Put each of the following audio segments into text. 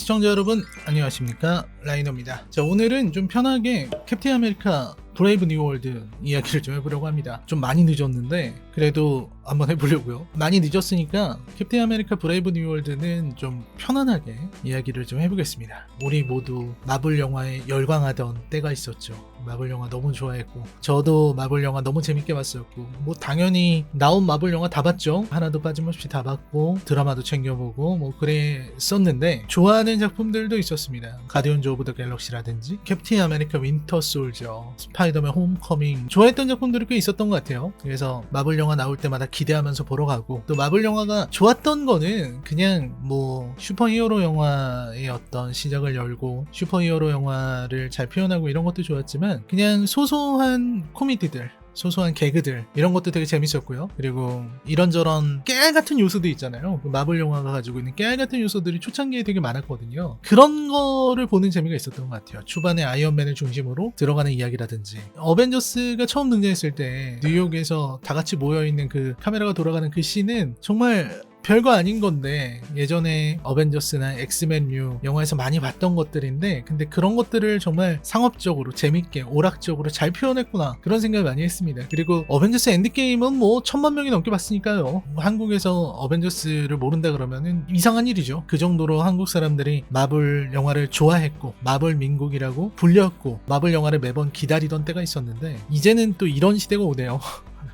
시청자 여러분 안녕하십니까, 라이너입니다. 자, 오늘은 좀 편하게 캡틴 아메리카 브레이브 뉴 월드 이야기를 좀 해보려고 합니다. 좀 많이 늦었는데 그래도 한번 해보려고요. 많이 늦었으니까 캡틴 아메리카 브레이브 뉴 월드는 좀 편안하게 이야기를 좀 해보겠습니다. 우리 모두 마블 영화에 열광하던 때가 있었죠. 마블 영화 너무 좋아했고, 저도 마블 영화 너무 재밌게 봤었고, 뭐 당연히 나온 마블 영화 다 봤죠. 하나도 빠짐없이 다 봤고, 드라마도 챙겨보고 뭐 그랬었는데, 좋아하는 작품들도 있었습니다. 가디언즈 오브 더 갤럭시라든지 캡틴 아메리카 윈터 솔저, 스파이더맨 홈커밍, 좋아했던 작품들이 꽤 있었던 것 같아요. 그래서 마블 영화 나올 때마다 기대하면서 보러 가고, 또 마블 영화가 좋았던 거는 그냥 뭐 슈퍼히어로 영화의 어떤 시작을 열고 슈퍼히어로 영화를 잘 표현하고 이런 것도 좋았지만, 그냥 소소한 코미디들, 소소한 개그들, 이런 것도 되게 재밌었고요. 그리고 이런저런 깨알 같은 요소도 있잖아요. 마블 영화가 가지고 있는 깨알 같은 요소들이 초창기에 되게 많았거든요. 그런 거를 보는 재미가 있었던 것 같아요. 초반에 아이언맨을 중심으로 들어가는 이야기라든지, 어벤져스가 처음 등장했을 때 뉴욕에서 다 같이 모여있는 그 카메라가 돌아가는 그 씬은 정말 별거 아닌 건데, 예전에 어벤져스나 엑스맨류 영화에서 많이 봤던 것들인데, 근데 그런 것들을 정말 상업적으로 재밌게 오락적으로 잘 표현했구나, 그런 생각을 많이 했습니다. 그리고 어벤져스 엔드게임은 뭐 1000만 명이 넘게 봤으니까요. 한국에서 어벤져스를 모른다 그러면은 이상한 일이죠. 그 정도로 한국 사람들이 마블 영화를 좋아했고, 마블 민국이라고 불렸고, 마블 영화를 매번 기다리던 때가 있었는데, 이제는 또 이런 시대가 오네요.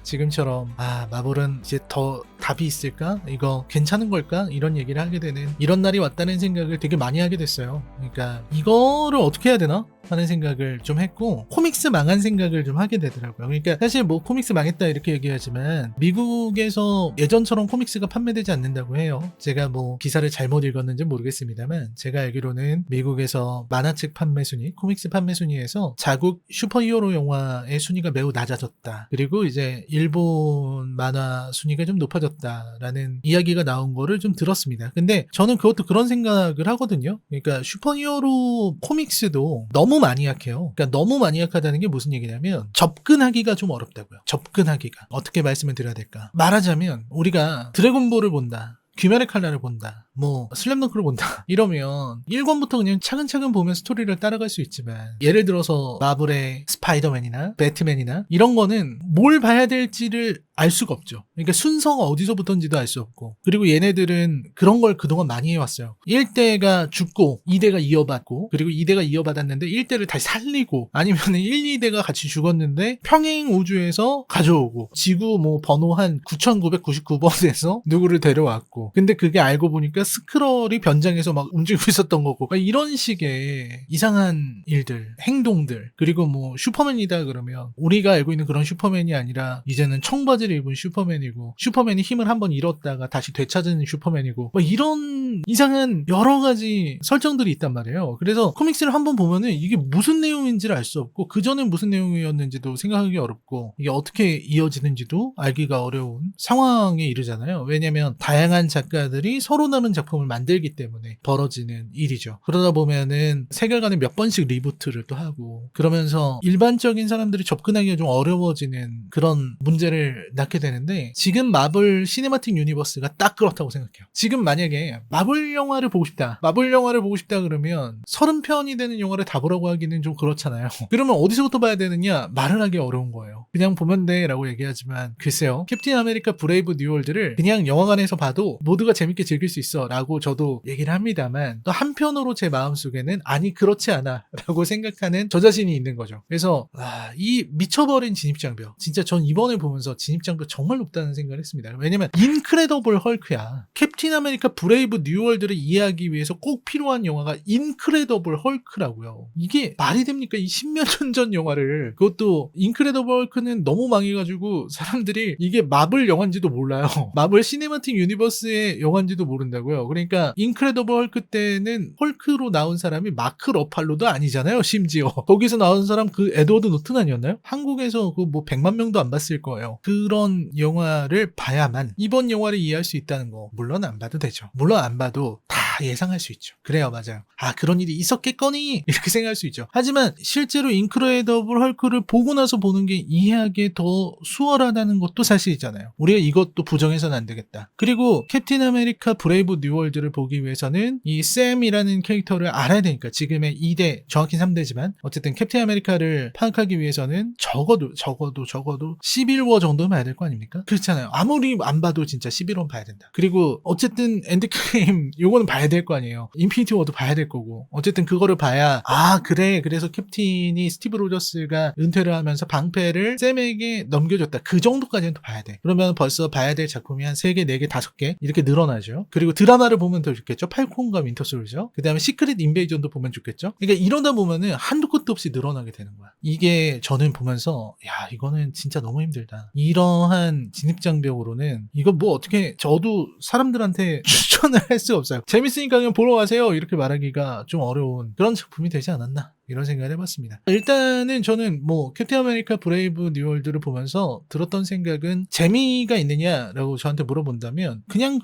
지금처럼 마블은 이제 더 답이 있을까? 이거 괜찮은 걸까? 이런 얘기를 하게 되는 이런 날이 왔다는 생각을 되게 많이 하게 됐어요. 그러니까 이거를 어떻게 해야 되나? 하는 생각을 좀 했고, 코믹스 망한 생각을 좀 하게 되더라고요. 그러니까 사실 뭐 코믹스 망했다 이렇게 얘기하지만, 미국에서 예전처럼 코믹스가 판매되지 않는다고 해요. 제가 뭐 기사를 잘못 읽었는지 모르겠습니다만, 제가 알기로는 미국에서 만화책 판매 순위, 코믹스 판매 순위에서 자국 슈퍼히어로 영화의 순위가 매우 낮아졌다. 그리고 이제 일본 만화 순위가 좀 높아졌다라는 이야기가 나온 거를 좀 들었습니다. 근데 저는 그것도 그런 생각을 하거든요. 그러니까 슈퍼히어로 코믹스도 너무 마니악해요. 그러니까 너무 마니악하다는 게 무슨 얘기냐면, 접근하기가 좀 어렵다고요. 접근하기가. 어떻게 말씀을 드려야 될까? 말하자면, 우리가 드래곤볼을 본다, 귀멸의 칼날을 본다, 뭐 슬램덩크를 본다 이러면 1권부터 그냥 차근차근 보면 스토리를 따라갈 수 있지만, 예를 들어서 마블의 스파이더맨이나 배트맨이나 이런 거는 뭘 봐야 될지를 알 수가 없죠. 그러니까 순서가 어디서부터인지도 알 수 없고, 그리고 얘네들은 그런 걸 그동안 많이 해왔어요. 1대가 죽고 2대가 이어받고, 그리고 2대가 이어받았는데 1대를 다시 살리고, 아니면 1, 2대가 같이 죽었는데 평행 우주에서 가져오고, 지구 뭐 번호 한 9999번에서 누구를 데려왔고, 근데 그게 알고 보니까 스크럴이 변장해서 막 움직이고 있었던 거고, 이런 식의 이상한 일들, 행동들. 그리고 뭐 슈퍼맨이다 그러면 우리가 알고 있는 그런 슈퍼맨이 아니라 이제는 청바지를 입은 슈퍼맨이고, 슈퍼맨이 힘을 한번 잃었다가 다시 되찾은 슈퍼맨이고, 뭐 이런 이상한 여러 가지 설정들이 있단 말이에요. 그래서 코믹스를 한번 보면은 이게 무슨 내용인지를 알 수 없고, 그전엔 무슨 내용이었는지도 생각하기 어렵고, 이게 어떻게 이어지는지도 알기가 어려운 상황에 이르잖아요. 왜냐면 다양한 작가들이 서로 다른 작품을 만들기 때문에 벌어지는 일이죠. 그러다 보면은 세계관에 몇 번씩 리부트를 또 하고, 그러면서 일반적인 사람들이 접근하기가 좀 어려워지는 그런 문제를 낳게 되는데, 지금 마블 시네마틱 유니버스가 딱 그렇다고 생각해요. 지금 만약에 마블 영화를 보고 싶다, 그러면 30편이 되는 영화를 다 보라고 하기는 좀 그렇잖아요. 그러면 어디서부터 봐야 되느냐? 말을 하기 어려운 거예요. 그냥 보면 돼 라고 얘기하지만, 글쎄요, 캡틴 아메리카 브레이브 뉴 월드를 그냥 영화관에서 봐도 모두가 재밌게 즐길 수 있어 라고 저도 얘기를 합니다만, 또 한편으로 제 마음속에는 아니 그렇지 않아 라고 생각하는 저 자신이 있는 거죠. 그래서 이 미쳐버린 진입장벽, 진짜 전 이번에 보면서 진입장벽 정말 높다는 생각을 했습니다. 왜냐면 인크레더블 헐크야. 캡틴 아메리카 브레이브 뉴 월드를 이해하기 위해서 꼭 필요한 영화가 인크레더블 헐크라고요. 이게 말이 됩니까? 이 10몇 년 전 영화를, 그것도 인크레더블 헐크는 너무 망해가지고 사람들이 이게 마블 영화인지도 몰라요. 마블 시네마틱 유니버스의 영화인지도 모른다고요. 그러니까 인크레더블 헐크 때는 헐크로 나온 사람이 마크 러팔로도 아니잖아요. 심지어 거기서 나온 사람 그 에드워드 노튼 아니었나요? 한국에서 그 뭐 100만 명도 안 봤을 거예요. 그런 영화를 봐야만 이번 영화를 이해할 수 있다는 거, 물론 안 봐도 되죠. 물론 안 봐도 다 예상할 수 있죠. 그래요, 맞아요. 그런 일이 있었겠거니 이렇게 생각할 수 있죠. 하지만 실제로 인크레더블 헐크를 보고 나서 보는 게 이해하기에 더 수월하다는 것도 사실이잖아요. 우리가 이것도 부정해서는 안 되겠다. 그리고 캡틴 아메리카 브레이브 뉴월드를 보기 위해서는 이 샘이라는 캐릭터를 알아야 되니까, 지금의 2대, 정확히 3대지만 어쨌든 캡틴 아메리카를 파악하기 위해서는 적어도 11워 정도는 봐야 될 거 아닙니까? 그렇잖아요. 아무리 안 봐도 진짜 11원 봐야 된다. 그리고 어쨌든 엔드게임 요거는 봐야 될 거 아니에요. 인피니티 워도 봐야 될 거고, 어쨌든 그거를 봐야 그래, 그래서 캡틴이 스티브 로저스가 은퇴를 하면서 방패를 샘에게 넘겨줬다, 그 정도까지는 또 봐야 돼. 그러면 벌써 봐야 될 작품이 한 3개, 4개, 5개 이렇게 늘어나죠. 그리고 드라마를 보면 더 좋겠죠. 팔콘과 윈터 솔저, 그 다음에 시크릿 인베이전도 보면 좋겠죠. 그러니까 이러다 보면은 한도 끝도 없이 늘어나게 되는 거야. 이게 저는 보면서 이거는 진짜 너무 힘들다. 이러한 진입장벽으로는 이거 뭐 어떻게, 저도 사람들한테 추천을 할 수 없어요. 재밌으니까 그냥 보러 가세요 이렇게 말하기가 좀 어려운 그런 작품이 되지 않았나, 이런 생각을 해봤습니다. 일단은 저는 뭐 캡틴 아메리카 브레이브 뉴월드를 보면서 들었던 생각은, 재미가 있느냐라고 저한테 물어본다면 그냥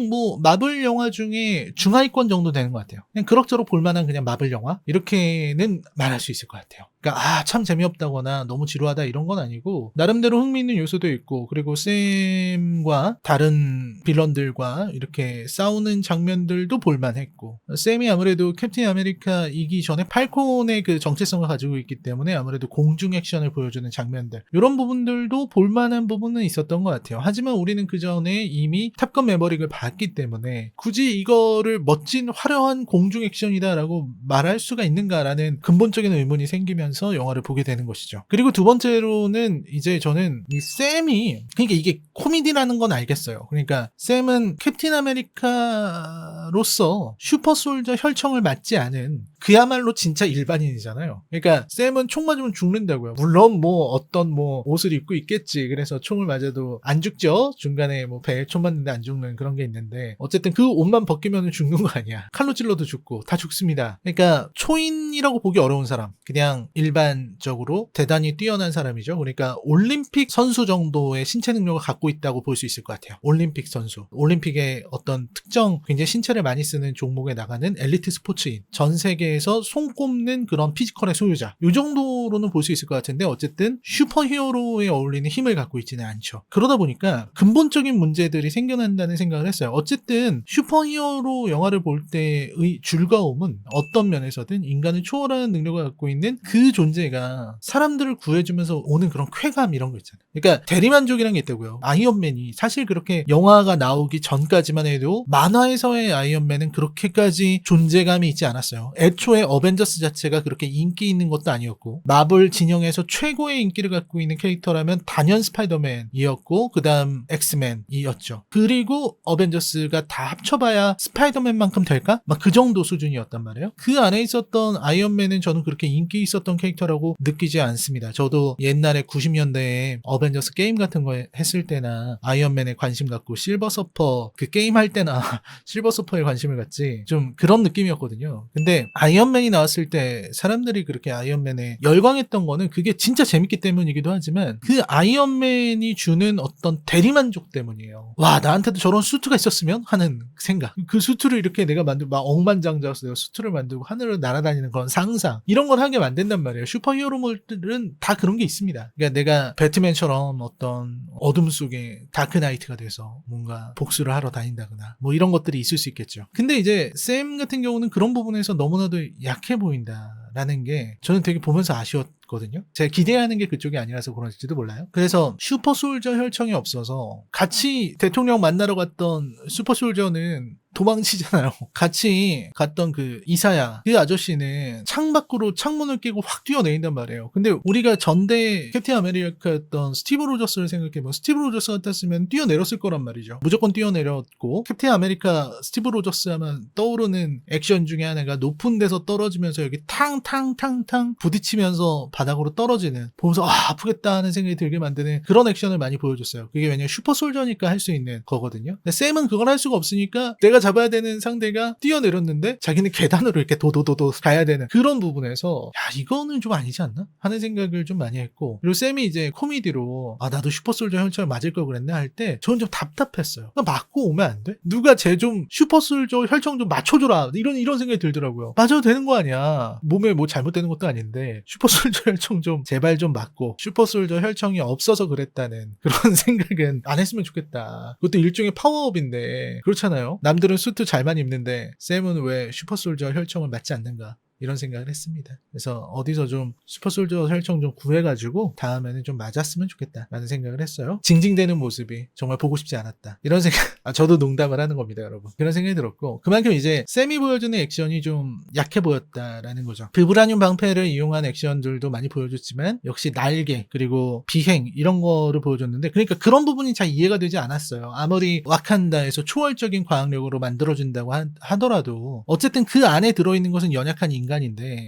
뭐 마블 영화 중에 중하위권 정도 되는 것 같아요. 그냥 그럭저럭 볼만한 그냥 마블 영화, 이렇게는 말할 수 있을 것 같아요. 그러니까 참 재미없다거나 너무 지루하다 이런 건 아니고, 나름대로 흥미있는 요소도 있고, 그리고 샘과 다른 빌런들과 이렇게 싸우는 장면들도 볼만했고, 샘이 아무래도 캡틴 아메리카이기 전에 팔콘의 그 정체성을 가지고 있기 때문에 아무래도 공중 액션을 보여주는 장면들, 이런 부분들도 볼만한 부분은 있었던 것 같아요. 하지만 우리는 그 전에 이미 탑건 매버릭을 봤기 때문에 굳이 이거를 멋진 화려한 공중 액션이다라고 말할 수가 있는가라는 근본적인 의문이 생기면서 영화를 보게 되는 것이죠. 그리고 두 번째로는 이제 저는 이 샘이, 그러니까 이게 코미디라는 건 알겠어요. 그러니까 샘은 캡틴 아메리카로서 슈퍼솔저 혈청을 맞지 않은 그야말로 진짜 일반인이잖아요. 그러니까 샘은 총 맞으면 죽는다고요. 물론 뭐 어떤 뭐 옷을 입고 있겠지. 그래서 총을 맞아도 안 죽죠. 중간에 뭐 배에 총 맞는데 안 죽는 그런 게 있는데, 어쨌든 그 옷만 벗기면 죽는 거 아니야. 칼로 찔러도 죽고 다 죽습니다. 그러니까 초인이라고 보기 어려운 사람, 그냥 일반적으로 대단히 뛰어난 사람이죠. 그러니까 올림픽 선수 정도의 신체 능력을 갖고 있다고 볼 수 있을 것 같아요. 올림픽 선수, 올림픽의 어떤 특정 굉장히 신체를 많이 쓰는 종목에 나가는 엘리트 스포츠인, 전 세계에서 손꼽는 그런 피지컬의 소유자, 이 정도로는 볼 수 있을 것 같은데, 어쨌든 슈퍼히어로에 어울리는 힘을 갖고 있지는 않죠. 그러다 보니까 근본적인 문제들이 생겨난다는 생각을 했어요. 어쨌든 슈퍼히어로 영화를 볼 때의 즐거움은 어떤 면에서든 인간을 초월하는 능력을 갖고 있는 그 존재가 사람들을 구해주면서 오는 그런 쾌감, 이런 거 있잖아요. 그러니까 대리만족이라는 게 있다고요. 아이언맨이 사실 그렇게 영화가 나오기 전까지만 해도 만화에서의 아이언맨은 그렇게까지 존재감이 있지 않았어요. 애초에 어벤져스 자체가 그렇게 인기 있는 것도 아니었고, 마블 진영에서 최고의 인기를 갖고 있는 캐릭터라면 단연 스파이더맨이었고, 그 다음 엑스맨이었죠. 그리고 어벤져스가 다 합쳐봐야 스파이더맨만큼 될까? 막 그 정도 수준이었단 말이에요. 그 안에 있었던 아이언맨은 저는 그렇게 인기 있었던 캐릭터라고 느끼지 않습니다. 저도 옛날에 90년대에 어벤져스 게임 같은 거 했을 때나 아이언맨에 관심 갖고 실버 서퍼 그 게임 할 때나 실버 서퍼에 관심을 갖지, 좀 그런 느낌이었거든요. 근데 아이언맨이 나왔을 때 사람들이 그렇게 아이언맨에 열광했던 거는 그게 진짜 재밌기 때문이기도 하지만, 그 아이언맨이 주는 어떤 대리만족 때문이에요. 와, 나한테도 저런 수트가 있었으면 하는 생각, 그 수트를 이렇게 내가 만들고 막 억만장자로서 내가 수트를 만들고 하늘을 날아다니는 그런 상상, 이런 걸 하게 만든단 말이에요. 슈퍼히어로물들은 다 그런 게 있습니다. 그러니까 내가 배트맨처럼 어떤 어둠 속에 다크나이트가 돼서 뭔가 복수를 하러 다닌다거나 뭐 이런 것들이 있을 수 있겠죠. 근데 이제 샘 같은 경우는 그런 부분에서 너무나도 약해 보인다라는 게 저는 되게 보면서 아쉬웠거든요. 제가 기대하는 게 그쪽이 아니라서 그런지도 몰라요. 그래서 슈퍼솔저 혈청이 없어서 같이 대통령 만나러 갔던 슈퍼솔저는 도망치잖아요. 같이 갔던 그 이사야, 그 아저씨는 창 밖으로 창문을 깨고 확 뛰어내린단 말이에요. 근데 우리가 전대 캡틴 아메리카였던 스티브 로저스를 생각해보면 스티브 로저스 같았으면 뛰어내렸을 거란 말이죠. 무조건 뛰어내렸고, 캡틴 아메리카 스티브 로저스 하면 떠오르는 액션 중에 하나가 높은 데서 떨어지면서 여기 탕탕탕탕 부딪히면서 바닥으로 떨어지는, 보면서 아프겠다 하는 생각이 들게 만드는 그런 액션을 많이 보여줬어요. 그게 왜냐면 슈퍼솔저니까 할 수 있는 거거든요. 근데 샘은 그걸 할 수가 없으니까 내가 잡아야 되는 상대가 뛰어내렸는데 자기는 계단으로 이렇게 도도도도 가야 되는 그런 부분에서 야 이거는 좀 아니지 않나? 하는 생각을 좀 많이 했고, 그리고 샘이 이제 코미디로 나도 슈퍼솔저 혈처럼 맞을 걸 그랬나 할 때 저는 좀 답답했어요. 맞고 오면 안 돼? 누가 쟤 좀 슈퍼솔저 혈청 좀 맞춰줘라 이런 생각이 들더라고요. 맞아도 되는 거 아니야. 몸에 뭐 잘못되는 것도 아닌데 슈퍼솔저 혈청 좀 제발 좀 맞고, 슈퍼솔저 혈청이 없어서 그랬다는 그런 생각은 안 했으면 좋겠다. 그것도 일종의 파워업인데 그렇잖아요. 남들은 수트 잘만 입는데 샘은 왜 슈퍼솔저 혈청을 맞지 않는가, 이런 생각을 했습니다. 그래서 어디서 좀 슈퍼솔저 혈청 좀 구해가지고 다음에는 좀 맞았으면 좋겠다라는 생각을 했어요. 징징대는 모습이 정말 보고 싶지 않았다, 이런 생각. 저도 농담을 하는 겁니다, 여러분. 그런 생각이 들었고, 그만큼 이제 샘이 보여주는 액션이 좀 약해 보였다라는 거죠. 비브라늄 방패를 이용한 액션들도 많이 보여줬지만 역시 날개 그리고 비행 이런 거를 보여줬는데, 그러니까 그런 부분이 잘 이해가 되지 않았어요. 아무리 와칸다에서 초월적인 과학력으로 만들어준다고 하더라도 어쨌든 그 안에 들어있는 것은 연약한 인간인데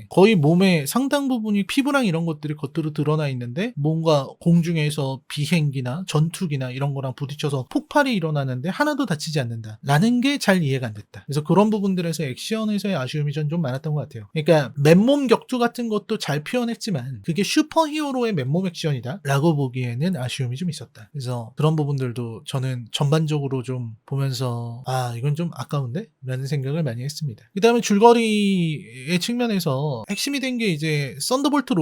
거의 몸의 상당 부분이 피부랑 이런 것들이 겉으로 드러나 있는데 뭔가 공중에서 비행기나 전투기나 이런 거랑 부딪혀서 폭발이 일어나는데 하나도 다치지 않는다 라는 게 잘 이해가 안 됐다. 그래서 그런 부분들에서 액션에서의 아쉬움이 전 좀 많았던 것 같아요. 그러니까 맨몸 격투 같은 것도 잘 표현했지만 그게 슈퍼히어로의 맨몸 액션이다 라고 보기에는 아쉬움이 좀 있었다. 그래서 그런 부분들도 저는 전반적으로 좀 보면서 이건 좀 아까운데? 라는 생각을 많이 했습니다. 그 다음에 줄거리의 측면에서 핵심이 된 게 이제 썬더볼트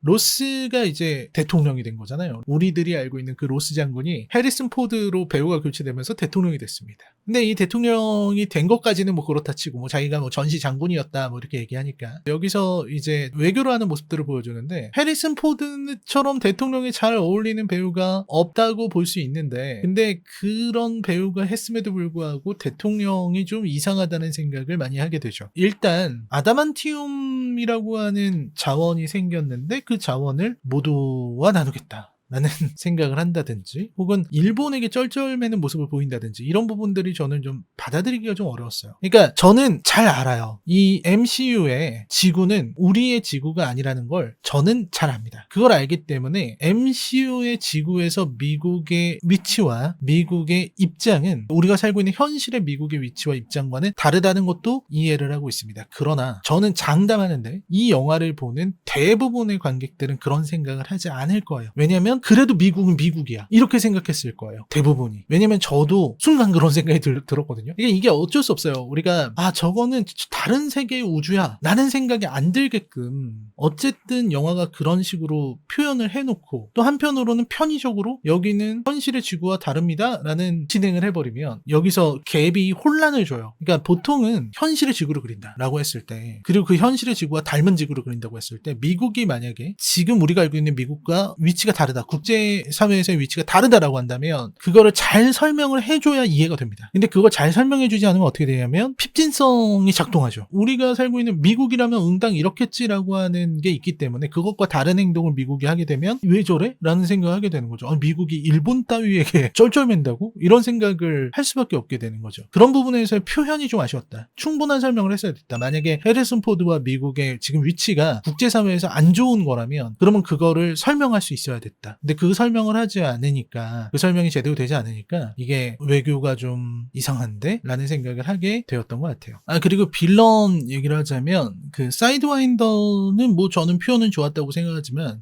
로스가 이제 대통령이 된 거잖아요. 우리들이 알고 있는 그 로스 장군이 해리슨 포드로 배우가 교체되면서 대통령이 됐습니다. 근데 이 대통령이 된 것까지는 뭐 그렇다 치고, 뭐 자기가 뭐 전시 장군이었다 뭐 이렇게 얘기하니까 여기서 이제 외교를 하는 모습들을 보여주는데, 해리슨 포드처럼 대통령에 잘 어울리는 배우가 없다고 볼 수 있는데, 근데 그런 배우가 했음에도 불구하고 대통령이 좀 이상하다는 생각을 많이 하게 되죠. 일단 아다만티움이라고 하는 자원이 생겼는데 그 자원을 모두와 나누겠다 라는 생각을 한다든지, 혹은 일본에게 쩔쩔매는 모습을 보인다든지, 이런 부분들이 저는 좀 받아들이기가 좀 어려웠어요. 그러니까 저는 잘 알아요. 이 MCU의 지구는 우리의 지구가 아니라는 걸 저는 잘 압니다. 그걸 알기 때문에 MCU의 지구에서 미국의 위치와 미국의 입장은 우리가 살고 있는 현실의 미국의 위치와 입장과는 다르다는 것도 이해를 하고 있습니다. 그러나 저는 장담하는데 이 영화를 보는 대부분의 관객들은 그런 생각을 하지 않을 거예요. 왜냐면 그래도 미국은 미국이야 이렇게 생각했을 거예요, 대부분이. 왜냐면 저도 순간 그런 생각이 들었거든요. 이게 어쩔 수 없어요. 우리가 저거는 다른 세계의 우주야 라는 생각이 안 들게끔 어쨌든 영화가 그런 식으로 표현을 해놓고, 또 한편으로는 편의적으로 여기는 현실의 지구와 다릅니다 라는 진행을 해버리면 여기서 갭이 혼란을 줘요. 그러니까 보통은 현실의 지구를 그린다 라고 했을 때, 그리고 그 현실의 지구와 닮은 지구를 그린다고 했을 때, 미국이 만약에 지금 우리가 알고 있는 미국과 위치가 다르다, 국제사회에서의 위치가 다르다라고 한다면 그거를 잘 설명을 해줘야 이해가 됩니다. 근데 그걸 잘 설명해주지 않으면 어떻게 되냐면 핍진성이 작동하죠. 우리가 살고 있는 미국이라면 응당 이렇겠지라고 하는 게 있기 때문에 그것과 다른 행동을 미국이 하게 되면 왜 저래? 라는 생각을 하게 되는 거죠. 미국이 일본 따위에게 쩔쩔맨다고? 이런 생각을 할 수밖에 없게 되는 거죠. 그런 부분에서의 표현이 좀 아쉬웠다. 충분한 설명을 했어야 됐다. 만약에 해리슨 포드와 미국의 지금 위치가 국제사회에서 안 좋은 거라면 그러면 그거를 설명할 수 있어야 됐다. 근데 그 설명을 하지 않으니까, 그 설명이 제대로 되지 않으니까 이게 외교가 좀 이상한데? 라는 생각을 하게 되었던 것 같아요. 그리고 빌런 얘기를 하자면 그 사이드와인더는 뭐 저는 표현은 좋았다고 생각하지만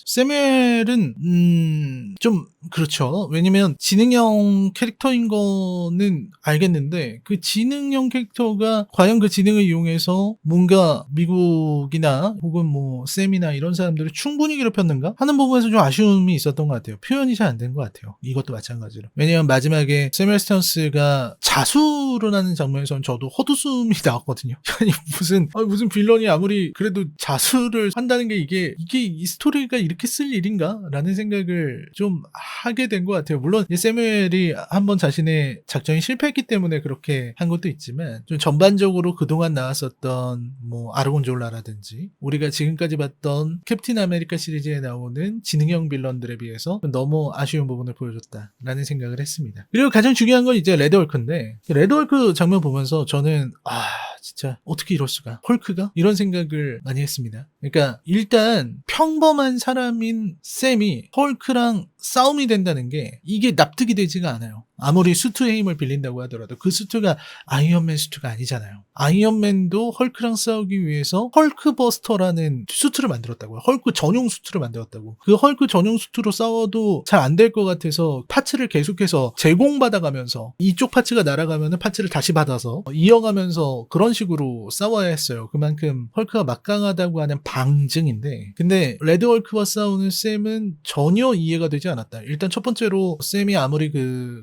세멜은 좀 그렇죠. 왜냐면 지능형 캐릭터인 거는 알겠는데 그 지능형 캐릭터가 과연 그 지능을 이용해서 뭔가 미국이나 혹은 뭐 샘이나 이런 사람들을 충분히 괴롭혔는가 하는 부분에서 좀 아쉬움이 있었던 것 같아요. 표현이 잘 안 된 것 같아요. 이것도 마찬가지로. 왜냐면 마지막에 세멜 스턴스가 자수를 하는 장면에서는 저도 헛웃음이 나왔거든요. 아니 무슨 빌런이 아무리 그래도 자수를 한다는 게 이게 이 스토리가 이렇게 쓸 일인가? 라는 생각을 좀 하게 된 것 같아요. 물론 세멜이 한번 자신의 작전이 실패했기 때문에 그렇게 한 것도 있지만 좀 전반적으로 그동안 나왔었던 뭐 아르곤졸라라든지 우리가 지금까지 봤던 캡틴 아메리카 시리즈에 나오는 지능형 빌런들에 비해서 너무 아쉬운 부분을 보여줬다라는 생각을 했습니다. 그리고 가장 중요한 건 이제 레드헐크인데, 레드헐크 장면 보면서 저는 진짜 어떻게 이럴 수가, 헐크가? 이런 생각을 많이 했습니다. 그러니까 일단 평범한 사람인 샘이 헐크랑 싸움이 된다는 게 이게 납득이 되지가 않아요. 아무리 수트의 힘을 빌린다고 하더라도 그 수트가 아이언맨 수트가 아니잖아요. 아이언맨도 헐크랑 싸우기 위해서 헐크버스터라는 수트를 만들었다고요. 헐크 전용 수트를 만들었다고. 그 헐크 전용 수트로 싸워도 잘 안 될 것 같아서 파츠를 계속해서 제공받아가면서 이쪽 파츠가 날아가면 파츠를 다시 받아서 이어가면서 그런 식으로 싸워야 했어요. 그만큼 헐크가 막강하다고 하는 방증인데, 근데 레드 헐크와 싸우는 샘은 전혀 이해가 되지 않았다. 일단 첫 번째로 샘이 아무리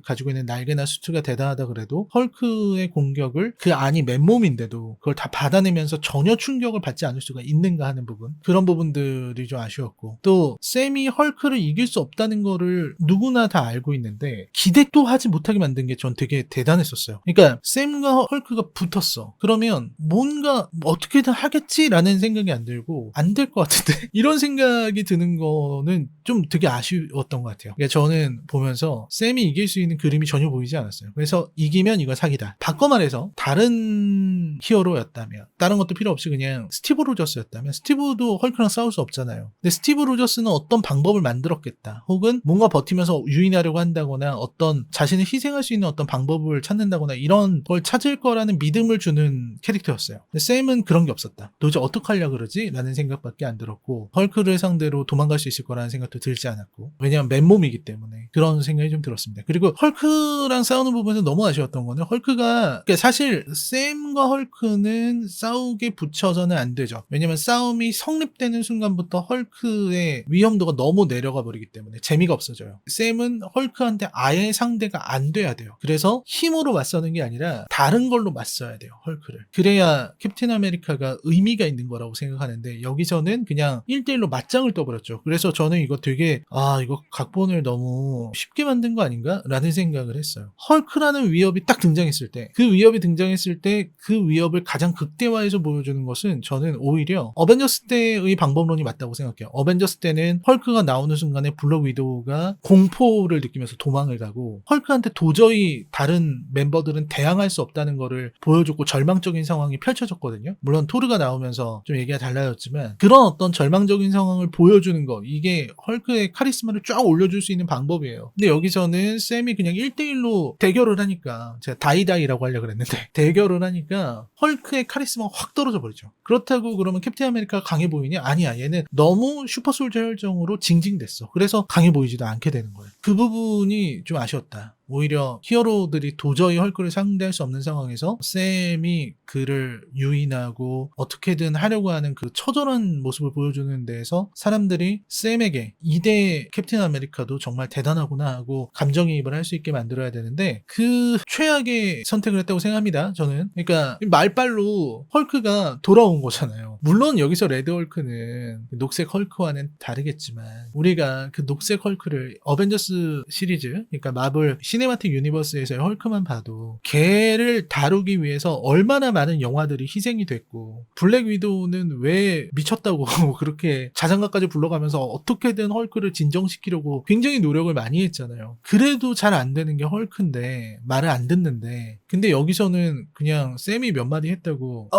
가지고 있는 날개나 수트가 대단하다 그래도 헐크의 공격을 그 안이 맨몸인데도 그걸 다 받아내면서 전혀 충격을 받지 않을 수가 있는가 하는 부분, 그런 부분들이 좀 아쉬웠고, 또 샘이 헐크를 이길 수 없다는 거를 누구나 다 알고 있는데 기대도 하지 못하게 만든 게 전 되게 대단했었어요. 그러니까 샘과 헐크가 붙었어. 그러면 뭔가 어떻게든 하겠지라는 생각이 안 들고 안 될 것 같은데 이런 생각이 드는 거는 좀 되게 아쉬웠던 것 같아요. 그러니까 저는 보면서 샘이 이길 수 있는 그림이 전혀 보이지 않았어요. 그래서 이기면 이거 사기다. 바꿔 말해서 다른 히어로였다면, 다른 것도 필요 없이 그냥 스티브 로저스였다면, 스티브도 헐크랑 싸울 수 없잖아요. 근데 스티브 로저스는 어떤 방법을 만들었겠다, 혹은 뭔가 버티면서 유인하려고 한다거나 어떤 자신을 희생할 수 있는 어떤 방법을 찾는다거나 이런 걸 찾을 거라는 믿음을 주는 캐릭터였어요. 근데 샘은 그런 게 없었다. 도대체 어떻게 하려고 그러지? 라는 생각밖에 안 들었고, 헐크를 상대로 도망갈 수 있을 거라는 생각도 들지 않았고, 왜냐면 맨몸이기 때문에 그런 생각이 좀 들었습니다. 그리고 헐크랑 싸우는 부분에서 너무 아쉬웠던 거는, 헐크가 사실 샘과 헐크는 싸우게 붙여서는 안 되죠. 왜냐면 싸움이 성립되는 순간부터 헐크의 위험도가 너무 내려가 버리기 때문에 재미가 없어져요. 샘은 헐크한테 아예 상대가 안 돼야 돼요. 그래서 힘으로 맞서는 게 아니라 다른 걸로 맞서야 돼요, 헐크를. 그래야 캡틴 아메리카가 의미가 있는 거라고 생각하는데, 여기서는 그냥 1대1로 맞짱을 떠버렸죠. 그래서 저는 이거 되게 이거 각본을 너무 쉽게 만든 거 아닌가? 라는 생각을 했어요. 헐크라는 위협이 딱 등장했을 때, 그 위협이 등장했을 때 그 위협을 가장 극대화해서 보여주는 것은 저는 오히려 어벤져스 때의 방법론이 맞다고 생각해요. 어벤져스 때는 헐크가 나오는 순간에 블랙 위도우가 공포를 느끼면서 도망을 가고, 헐크한테 도저히 다른 멤버들은 대항할 수 없다는 거를 보여줬고 절망적인 상황이 펼쳐졌거든요. 물론 토르가 나오면서 좀 얘기가 달라졌지만 그런 어떤 절망적인 상황을 보여주는 거, 이게 헐크의 카리스마를 쫙 올려줄 수 있는 방법이에요. 근데 여기서는 샘이 그냥 1대1로 대결을 하니까, 제가 다이다이라고 하려고 그랬는데 대결을 하니까 헐크의 카리스마가 확 떨어져 버리죠. 그렇다고 그러면 캡틴 아메리카가 강해 보이냐? 아니야. 얘는 너무 슈퍼솔저 혈정으로 징징댔어. 그래서 강해 보이지도 않게 되는 거예요. 그 부분이 좀 아쉬웠다. 오히려 히어로들이 도저히 헐크를 상대할 수 없는 상황에서 샘이 그를 유인하고 어떻게든 하려고 하는 그 처절한 모습을 보여주는 데에서 사람들이 샘에게 2대 캡틴 아메리카도 정말 대단하구나 하고 감정이입을 할 수 있게 만들어야 되는데, 그 최악의 선택을 했다고 생각합니다, 저는. 그러니까 말빨로 헐크가 돌아온 거잖아요. 물론 여기서 레드 헐크는 녹색 헐크와는 다르겠지만, 우리가 그 녹색 헐크를 어벤져스 시리즈, 그러니까 마블 시네마틱 유니버스에서의 헐크만 봐도 걔를 다루기 위해서 얼마나 많은 영화들이 희생이 됐고, 블랙 위도우는 왜 미쳤다고 그렇게 자장가까지 불러가면서 어떻게든 헐크를 진정시키려고 굉장히 노력을 많이 했잖아요. 그래도 잘 안 되는 게 헐크인데, 말을 안 듣는데, 근데 여기서는 그냥 샘이 몇 마디 했다고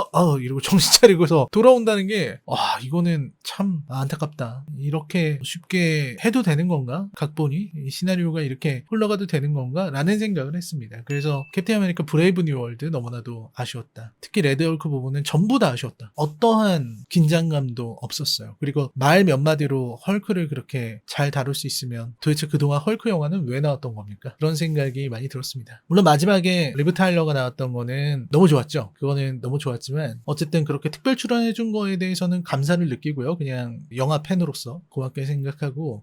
이러고 정신 차리고서 돌아온다는 게, 이거는 참 안타깝다. 이렇게 쉽게 해도 되는 건가? 각본이, 이 시나리오가 이렇게 흘러가도 되는 건가? 라는 생각을 했습니다. 그래서 캡틴 아메리카 브레이브 뉴 월드 너무나도 아쉬웠다. 특히 레드 헐크 부분은 전부 다 아쉬웠다. 어떠한 긴장감도 없었어요. 그리고 말 몇 마디로 헐크를 그렇게 잘 다룰 수 있으면 도대체 그동안 헐크 영화는 왜 나왔던 겁니까? 그런 생각이 많이 들었습니다. 물론 마지막에 리브 타일러가 나왔던 거는 너무 좋았죠. 그거는 너무 좋았지만 어쨌든 그렇게 특별 출연해준 거에 대해서는 감사를 느끼고요. 그냥 영화 팬으로서 고맙게 생각하고,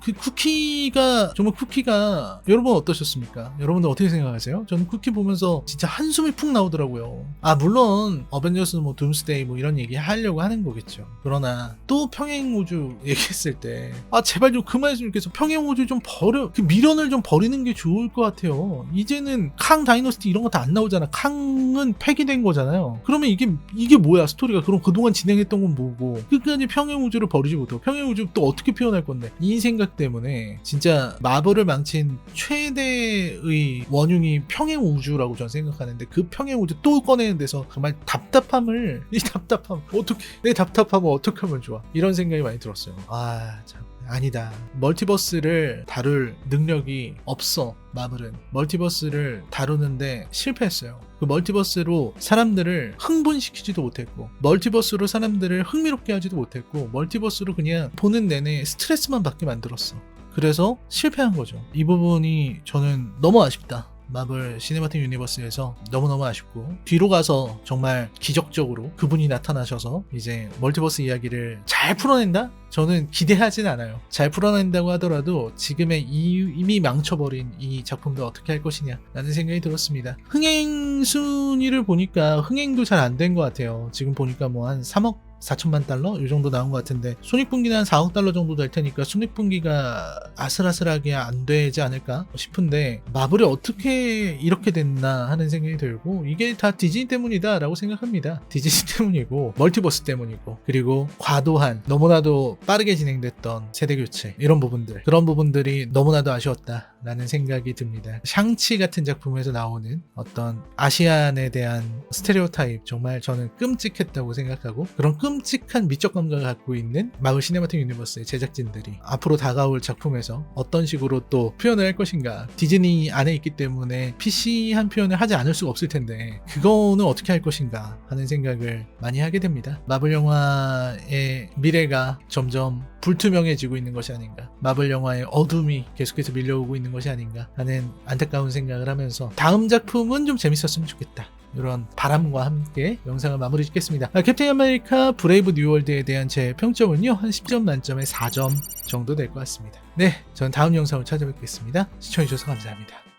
그 쿠키가 정말 쿠키가, 여러분 어떠셨습니까? 여러분들 어떻게 생각하세요? 저는 쿠키 보면서 진짜 한숨이 푹 나오더라고요. 물론 어벤져스 둠스데이 이런 얘기 하려고 하는 거겠죠. 그러나 또 평행우주 얘기했을 때 제발 좀 그만했으면 좋겠어. 평행우주 좀 버려, 그 미련을 좀 버리는 게 좋을 것 같아요. 이제는 캉 다이너스티 OST 이런 거 다 안 나오잖아. 캉은 폐기된 거잖아요. 그러면 이게 뭐야 스토리가. 그럼 그동안 진행했던 건 뭐고, 끝까지 평행우주를 버리지 못하고 평행우주 또 어떻게 표현할 건데. 이 생각 때문에 진짜 마블을 망친 최대의 원흉이 평행우주라고 저는 생각하는데, 그 평행우주 또 꺼내는 데서 정말 이 답답함 어떻게, 내 답답함을 어떻게 하면 좋아, 이런 생각이 많이 들었어요. 참 아니다. 멀티버스를 다룰 능력이 없어. 마블은 멀티버스를 다루는데 실패했어요. 그 멀티버스로 사람들을 흥분시키지도 못했고, 멀티버스로 사람들을 흥미롭게 하지도 못했고, 멀티버스로 그냥 보는 내내 스트레스만 받게 만들었어. 그래서 실패한 거죠. 이 부분이 저는 너무 아쉽다. 마블 시네마틱 유니버스에서 너무너무 아쉽고, 뒤로 가서 정말 기적적으로 그분이 나타나셔서 이제 멀티버스 이야기를 잘 풀어낸다? 저는 기대하진 않아요. 잘 풀어낸다고 하더라도 지금의 이미 망쳐버린 이 작품도 어떻게 할 것이냐 라는 생각이 들었습니다. 흥행 순위를 보니까 흥행도 잘 안 된 것 같아요. 지금 보니까 뭐 한 3억 4천만 달러? 이 정도 나온 것 같은데, 손익분기는 한 4억 달러 정도 될 테니까 손익분기가 아슬아슬하게 안 되지 않을까 싶은데, 마블이 어떻게 이렇게 됐나 하는 생각이 들고, 이게 다 디즈니 때문이다 라고 생각합니다. 디즈니 때문이고, 멀티버스 때문이고, 그리고 과도한, 너무나도 빠르게 진행됐던 세대교체, 이런 부분들, 그런 부분들이 너무나도 아쉬웠다 라는 생각이 듭니다. 샹치 같은 작품에서 나오는 어떤 아시안에 대한 스테레오타입, 정말 저는 끔찍했다고 생각하고, 그런 끔찍한 미적 감각을 갖고 있는 마블 시네마틱 유니버스의 제작진들이 앞으로 다가올 작품에서 어떤 식으로 또 표현을 할 것인가. 디즈니 안에 있기 때문에 PC한 표현을 하지 않을 수가 없을 텐데, 그거는 어떻게 할 것인가 하는 생각을 많이 하게 됩니다. 마블 영화의 미래가 점점 불투명해지고 있는 것이 아닌가, 마블 영화의 어둠이 계속해서 밀려오고 있는 것이 아닌가 하는 안타까운 생각을 하면서, 다음 작품은 좀 재밌었으면 좋겠다, 이런 바람과 함께 영상을 마무리 짓겠습니다. 캡틴 아메리카 브레이브 뉴월드에 대한 제 평점은요, 한 10점 만점에 4점 정도 될 것 같습니다. 네, 저는 다음 영상으로 찾아뵙겠습니다. 시청해주셔서 감사합니다.